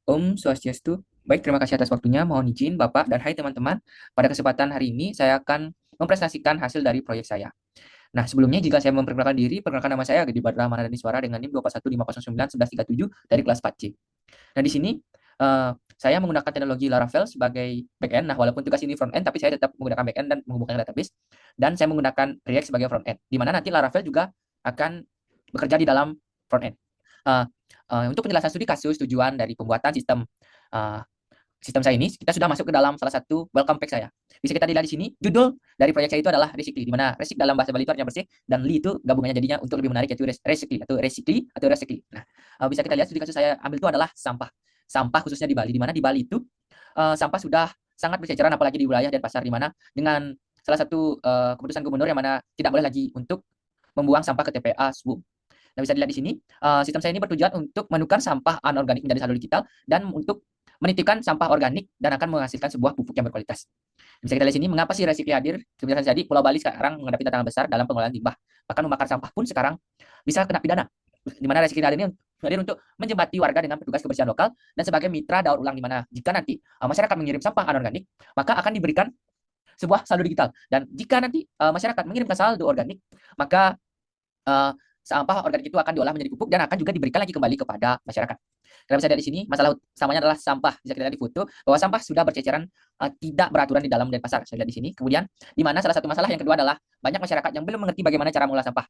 Om Swastiastu. Baik, terima kasih atas waktunya. Mohon izin, Bapak, dan hai teman-teman. Pada kesempatan hari ini, saya akan mempresentasikan hasil dari proyek saya. Nah, sebelumnya jika saya memperkenalkan diri, perkenalkan nama saya Gede Badra Manadani Suara dengan NIM 241509137 dari kelas 4C. Nah, di sini saya menggunakan teknologi Laravel sebagai backend. Nah, walaupun tugas ini front end, tapi saya tetap menggunakan backend dan menghubungkan database. Dan saya menggunakan React sebagai front end, di mana nanti Laravel juga akan bekerja di dalam front end. Uh, untuk penjelasan studi kasus tujuan dari pembuatan uh, sistem saya ini, kita sudah masuk ke dalam salah satu welcome pack saya. Bisa kita dilihat di sini, judul dari proyek saya itu adalah Resikli, di mana resik dalam bahasa Bali itu artinya bersih, dan li itu gabungannya jadinya untuk lebih menarik, yaitu resikli atau resikli atau resikli. Nah, bisa kita lihat studi kasus saya ambil itu adalah sampah. Sampah khususnya di Bali, di mana di Bali itu sampah sudah sangat berceceran, apalagi di wilayah Denpasar, di mana dengan salah satu keputusan gubernur yang mana tidak boleh lagi untuk membuang sampah ke TPA SWU. Nah, bisa dilihat di sini, sistem saya ini bertujuan untuk menukar sampah anorganik menjadi saldo digital dan untuk menitipkan sampah organik dan akan menghasilkan sebuah pupuk yang berkualitas. Bisa kita lihat sini, mengapa sih Resikli hadir? Kebiasaan jadi, Pulau Bali sekarang menghadapi tantangan besar dalam pengelolaan limbah. Bahkan membakar sampah pun sekarang bisa kena pidana. Di mana Resikli hadir ini hadir untuk menjembati warga dengan petugas kebersihan lokal dan sebagai mitra daur ulang, di mana jika nanti masyarakat mengirim sampah anorganik, maka akan diberikan sebuah saldo digital. Dan jika nanti masyarakat mengirimkan saldo organik, maka uh, sampah organik itu akan diolah menjadi pupuk dan akan juga diberikan lagi kembali kepada masyarakat. Kita bisa lihat di sini, masalah utamanya adalah sampah. Bisa kita lihat di foto bahwa sampah sudah berceceran, tidak beraturan di dalam Denpasar. Saya lihat di sini. Kemudian, di mana salah satu masalah yang kedua adalah banyak masyarakat yang belum mengerti bagaimana cara mengolah sampah.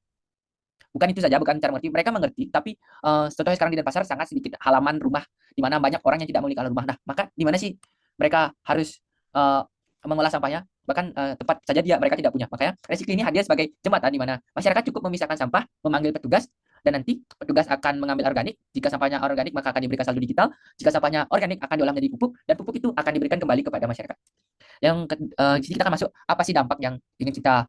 Bukan itu saja, bukan cara mengerti, mereka mengerti, tapi contohnya sekarang di Denpasar sangat sedikit halaman rumah di mana banyak orang yang tidak memiliki halaman rumah. Nah, maka di mana sih mereka harus uh, mengolah sampahnya? Bahkan tempat saja mereka tidak punya. Makanya Resikli ini hadir sebagai jembatan di mana masyarakat cukup memisahkan sampah, memanggil petugas, dan nanti petugas akan mengambil organik. Jika sampahnya organik, maka akan diberikan saldo digital. Jika sampahnya organik, akan diolah menjadi pupuk, dan pupuk itu akan diberikan kembali kepada masyarakat. Di sini kita akan masuk apa sih dampak yang ingin kita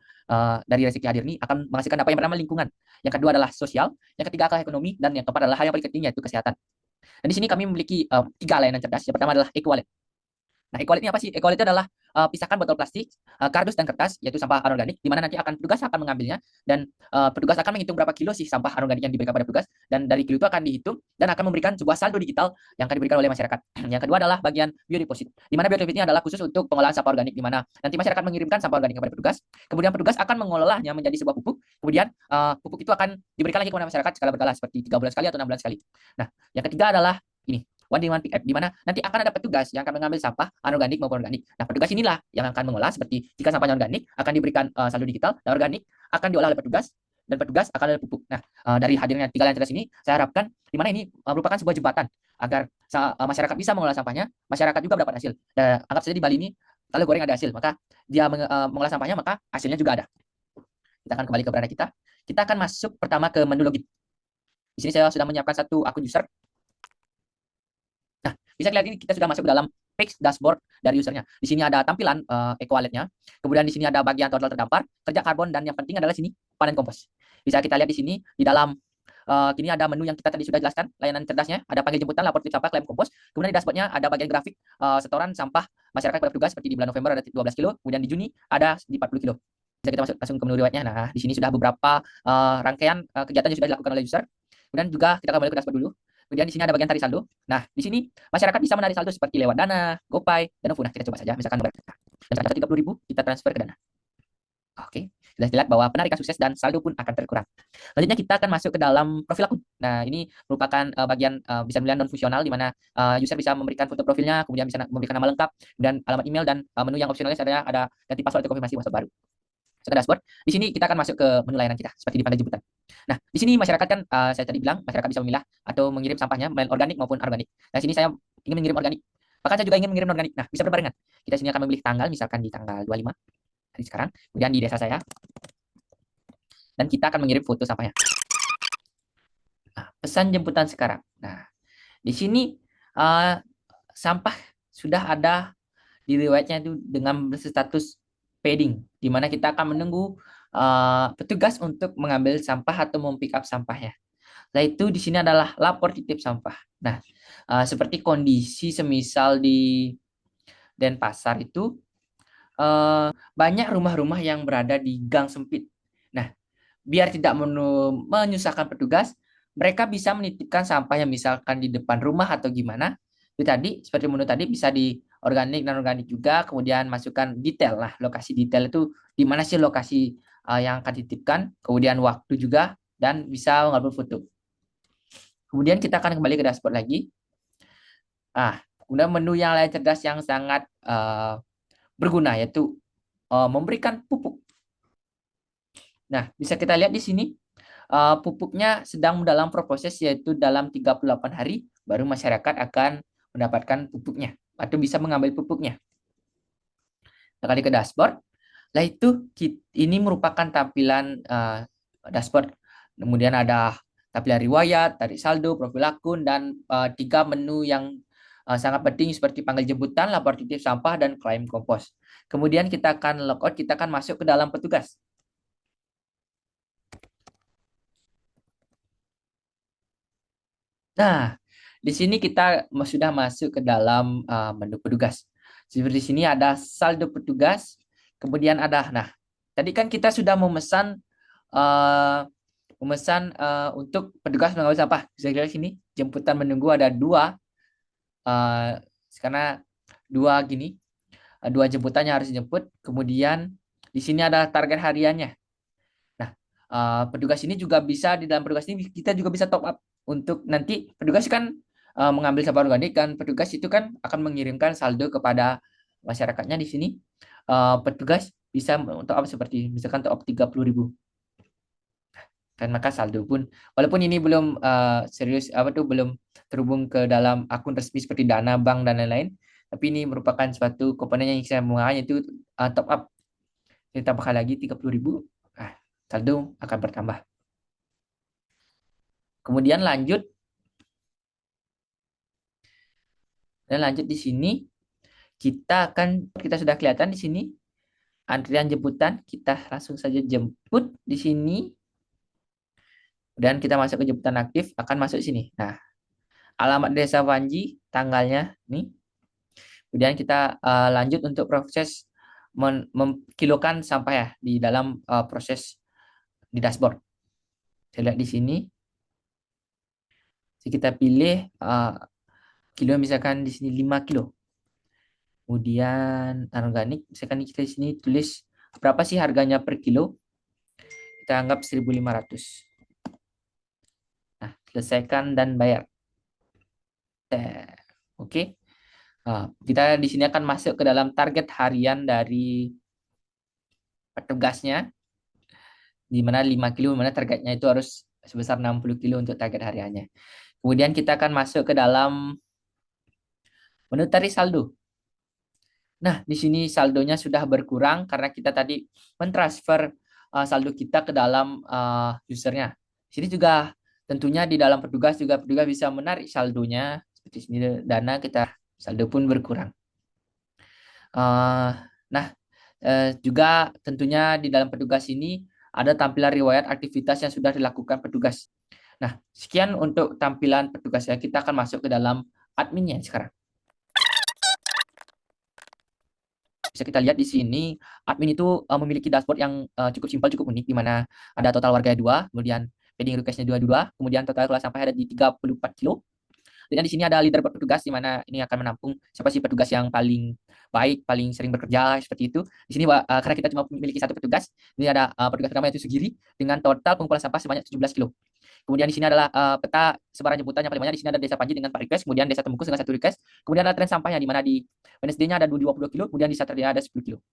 dari Resikli hadir ini akan menghasilkan apa? Yang pertama lingkungan, yang kedua adalah sosial, yang ketiga adalah ekonomi, dan yang keempat adalah hal yang paling penting, yaitu kesehatan. Dan di sini kami memiliki tiga layanan cerdas. Yang pertama adalah e-wallet. Nah, e-wallet ini apa sih? E-wallet itu adalah pisahkan botol plastik, kardus dan kertas, yaitu sampah anorganik, di mana nanti petugas akan mengambilnya dan petugas akan menghitung berapa kilo sih sampah anorganik yang diberikan pada petugas, dan dari kilo itu akan dihitung dan akan memberikan sebuah saldo digital yang akan diberikan oleh masyarakat. Yang kedua adalah bagian biodeposit, di mana biodeposit ini adalah khusus untuk pengolahan sampah organik, di mana nanti masyarakat mengirimkan sampah organik kepada petugas, kemudian petugas akan mengolahnya menjadi sebuah pupuk, kemudian pupuk itu akan diberikan lagi kepada masyarakat skala berkala seperti 3 bulan sekali atau 6 bulan sekali. Nah, yang ketiga adalah ini, one day one pick up, di mana nanti akan ada petugas yang akan mengambil sampah anorganik maupun organik. Nah, petugas inilah yang akan mengolah, seperti jika sampahnya organik akan diberikan saldo digital, dan organik akan diolah oleh petugas, dan petugas akan ada pupuk. Nah, dari hadirnya tiga layanan cerdas ini, saya harapkan di mana ini merupakan sebuah jembatan agar masyarakat bisa mengolah sampahnya, masyarakat juga mendapat hasil. Dan anggap saja di Bali ini kalau goreng ada hasil, maka dia mengolah sampahnya, maka hasilnya juga ada. Kita akan kembali ke beranda kita. Kita akan masuk pertama ke menu login. Di sini saya sudah menyiapkan satu akun user. Nah, bisa lihat ini kita sudah masuk ke dalam page dashboard dari usernya. Di sini ada tampilan e-walletnya. Kemudian di sini ada bagian total terdampar, kerja karbon, dan yang penting adalah sini panen kompos. Bisa kita lihat di sini di dalam kini ada menu yang kita tadi sudah jelaskan, layanan cerdasnya, ada panggil jemputan, lapor tip sampah, klaim kompos. Kemudian di dashboardnya ada bagian grafik setoran sampah masyarakat pada petugas, seperti di bulan November ada 12 kilo, kemudian di Juni ada di 40 kilo. Bisa kita masuk langsung ke menu riwayatnya. Nah, di sini sudah beberapa rangkaian kegiatan yang sudah dilakukan oleh user. Kemudian juga kita kembali ke dashboard dulu. Kemudian di sini ada bagian tarik saldo. Nah, di sini masyarakat bisa menarik saldo seperti lewat Dana, GoPay, dan OVO. Nah, kita coba saja. Misalkan dan 30.000 kita transfer ke Dana. Oke, sudah lihat bahwa penarikan sukses dan saldo pun akan terkurang. Selanjutnya kita akan masuk ke dalam profil akun. Nah, ini merupakan bagian bisa dibilang non fungsional, di mana user bisa memberikan foto profilnya, kemudian bisa memberikan nama lengkap dan alamat email, dan menu yang opsionalnya ada ganti password atau konfirmasi WhatsApp baru. Ke dashboard. Di sini kita akan masuk ke menu layanan kita seperti di pantai jemputan. Nah, di sini masyarakat kan saya tadi bilang masyarakat bisa memilah atau mengirim sampahnya organik maupun organik. Nah, sini saya ingin mengirim organik. Bahkan saya juga ingin mengirim organik. Nah, bisa berbarengan. Kita sini akan memilih tanggal, misalkan di tanggal 25 hari sekarang. Kemudian di desa saya, dan kita akan mengirim foto sampahnya. Nah, pesan jemputan sekarang. Nah, di sini sampah sudah ada di riwayatnya itu dengan berstatus pending, di mana kita akan menunggu petugas untuk mengambil sampah atau mempick up sampahnya. Nah, itu di sini adalah lapor titip sampah. Nah, seperti kondisi semisal di Denpasar itu banyak rumah-rumah yang berada di gang sempit. Nah, biar tidak menyusahkan petugas, mereka bisa menitipkan sampahnya misalkan di depan rumah atau gimana. Itu tadi seperti menu tadi bisa di organik dan organik juga, kemudian masukkan detail. Nah, lokasi detail itu di mana sih lokasi yang akan dititipkan, kemudian waktu juga, dan bisa mengambil foto. Kemudian kita akan kembali ke dashboard lagi. Kemudian menu yang lain cerdas yang sangat berguna yaitu memberikan pupuk. Nah, bisa kita lihat di sini pupuknya sedang dalam proses yaitu dalam 38 hari baru masyarakat akan mendapatkan pupuknya atau bisa mengambil pupuknya. Kita kali ke dashboard. Nah, itu ini merupakan tampilan dashboard. Kemudian ada tampilan riwayat, tarik saldo, profil akun, dan 3 menu yang sangat penting seperti panggil jemputan, lapor titip sampah, dan klaim kompos. Kemudian kita akan logout, kita akan masuk ke dalam petugas. Nah, di sini kita sudah masuk ke dalam menu petugas. Seperti di sini ada saldo petugas, kemudian ada, nah, tadi kan kita sudah memesan untuk petugas mengambil sampah. Bisa lihat sini, jemputan menunggu ada 2, karena 2 gini, 2 jemputannya harus dijemput. Kemudian di sini ada target hariannya. Nah, petugas ini juga bisa, di dalam petugas ini kita juga bisa top up untuk nanti petugas kan mengambil sampah organik, dan petugas itu kan akan mengirimkan saldo kepada masyarakatnya. Di sini petugas bisa top up seperti misalkan top up 30.000. Dan maka saldo pun, walaupun ini belum serius belum terhubung ke dalam akun resmi seperti Dana, bank, dan lain-lain, tapi ini merupakan suatu komponen yang saya menggunakan, yaitu top up. Kita tambahkan lagi 30.000, saldo akan bertambah. Kemudian lanjut di sini kita sudah kelihatan di sini antrian jemputan, kita langsung saja jemput di sini. Dan kita masuk ke jemputan aktif, akan masuk sini. Nah, alamat desa Panji, tanggalnya nih. Kemudian kita lanjut untuk proses mengkilokan sampah ya di dalam proses di dashboard. Saya lihat di sini. Jadi kita pilih kilo, misalkan di sini 5 kilo. Kemudian organik, misalkan kita di sini tulis berapa sih harganya per kilo. Kita anggap 1.500. Nah, selesaikan dan bayar. Oke. Kita di sini akan masuk ke dalam target harian dari petugasnya, di mana 5 kilo, di mana targetnya itu harus sebesar 60 kilo untuk target hariannya. Kemudian kita akan masuk ke dalam menu tarik saldo. Nah, di sini saldonya sudah berkurang karena kita tadi mentransfer saldo kita ke dalam usernya. Di sini juga tentunya di dalam petugas bisa menarik saldonya. Seperti sini Dana, kita saldo pun berkurang. Nah, juga tentunya di dalam petugas ini ada tampilan riwayat aktivitas yang sudah dilakukan petugas. Nah, sekian untuk tampilan petugas ya. Kita akan masuk ke dalam adminnya sekarang. Bisa kita lihat di sini, admin itu memiliki dashboard yang cukup simpel, cukup unik, di mana ada total warga 2, kemudian pending request-nya 22, kemudian total kelas sampah ada di 34 kilo. Dan di sini ada leaderboard petugas, di mana ini akan menampung siapa sih petugas yang paling baik, paling sering bekerja, seperti itu. Di sini karena kita cuma memiliki 1 petugas, ini ada petugas pertama yaitu Sugiri dengan total pengumpulan sampah sebanyak 17 kilo. Kemudian di sini adalah peta sebaran jemputan yang paling banyak. Di sini ada Desa Panji dengan 4 request, kemudian Desa Tembungkus dengan 1 request, kemudian ada tren sampahnya, di mana di Wednesday-nya ada 22 kilo, kemudian di Saturday ada 10 kilo.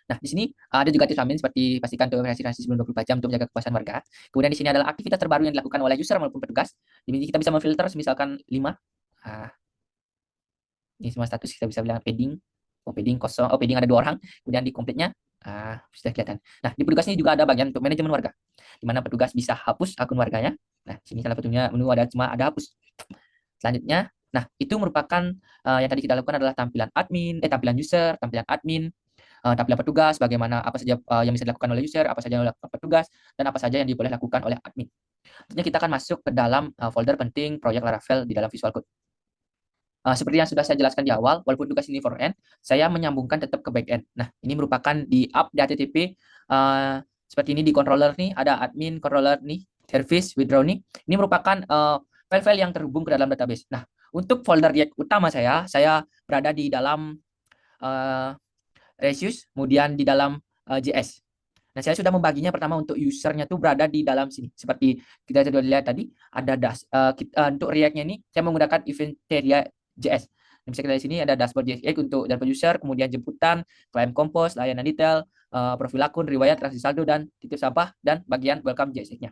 Nah, di sini ada juga tips lain seperti pastikan verifikasi sebelum 24 jam untuk menjaga kepuasan warga. Kemudian di sini adalah aktivitas terbaru yang dilakukan oleh user maupun petugas. Di sini kita bisa memfilter misalkan 5. Ini semua status kita bisa bilang padding, padding kosong, padding ada 2 orang, kemudian di komplitnya sudah kelihatan. Nah, di petugas ini juga ada bagian untuk manajemen warga, di mana petugas bisa hapus akun warganya. Nah, sini salah satunya menu ada hapus. Selanjutnya, nah itu merupakan yang tadi kita lakukan adalah tampilan tampilan user, tampilan admin, tampilan petugas, bagaimana apa saja yang bisa dilakukan oleh user, apa saja yang dilakukan petugas, dan apa saja yang diboleh lakukan oleh admin. Tentunya kita akan masuk ke dalam folder penting proyek Laravel di dalam Visual Code. Seperti yang sudah saya jelaskan di awal, walaupun tugas ini front end, saya menyambungkan tetap ke back end. Nah, ini merupakan di app di HTTP seperti ini. Di controller nih ada admin, controller nih, service, withdraw nih. Ini merupakan file-file yang terhubung ke dalam database. Nah, Untuk folder React utama saya berada di dalam uh, Resus, kemudian di dalam JS. Nah, saya sudah membaginya pertama untuk usernya tuh berada di dalam sini. Seperti kita sudah lihat tadi, ada untuk React-nya ini saya menggunakan Eventeria JS. Dan bisa kita lihat di sini ada dashboard JS untuk dashboard user, kemudian jemputan, claim compose, layanan detail, profil akun, riwayat, transaksi saldo, dan titip sampah, dan bagian welcome JS-nya.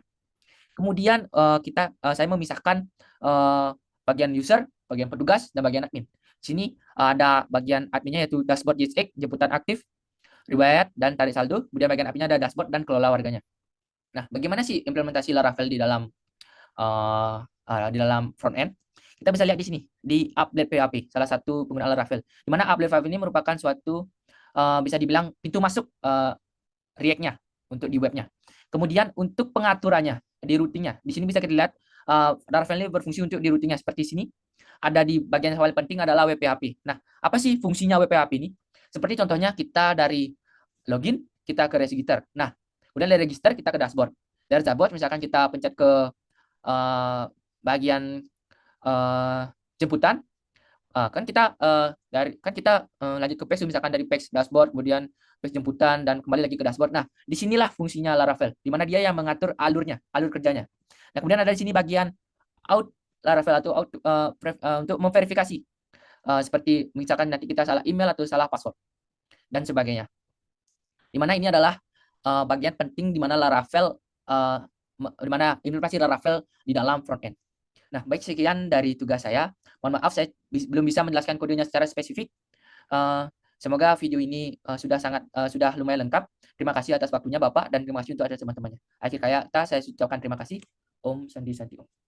Kemudian saya memisahkan bagian user, bagian petugas, dan bagian admin. Di sini ada bagian adminnya yaitu dashboard JSX, jemputan aktif, riwayat, dan tarik saldo. Kemudian bagian adminnya ada dashboard dan kelola warganya. Nah, bagaimana sih implementasi Laravel di dalam front end? Kita bisa lihat di sini di update PHP, salah satu penggunaan Laravel. Di mana update PHP ini merupakan suatu bisa dibilang pintu masuk React-nya untuk di webnya. Kemudian untuk pengaturannya di routingnya, di sini bisa kita lihat Laravel ini berfungsi untuk di routingnya seperti sini. Ada di bagian yang paling penting adalah WPHP. Nah, apa sih fungsinya WPHP ini? Seperti contohnya kita dari login, kita ke register. Nah, kemudian dari register kita ke dashboard. Dari dashboard misalkan kita pencet ke bagian jemputan, kan kita lanjut ke page misalkan dari page dashboard, kemudian page jemputan, dan kembali lagi ke dashboard. Nah, disinilah fungsinya Laravel, di mana dia yang mengatur alurnya, alur kerjanya. Nah, kemudian ada di sini bagian out Laravel atau out untuk memverifikasi seperti misalkan nanti kita salah email atau salah password dan sebagainya. Di mana ini adalah bagian penting di mana Laravel di mana implementasi Laravel di dalam front end. Nah, baik, sekian dari tugas saya. Mohon maaf saya belum bisa menjelaskan kodenya secara spesifik. Semoga video ini sudah lumayan lengkap. Terima kasih atas waktunya Bapak dan terima kasih untuk ada teman-temannya. Akhir kata saya ucapkan terima kasih. Om Santi Santi Om.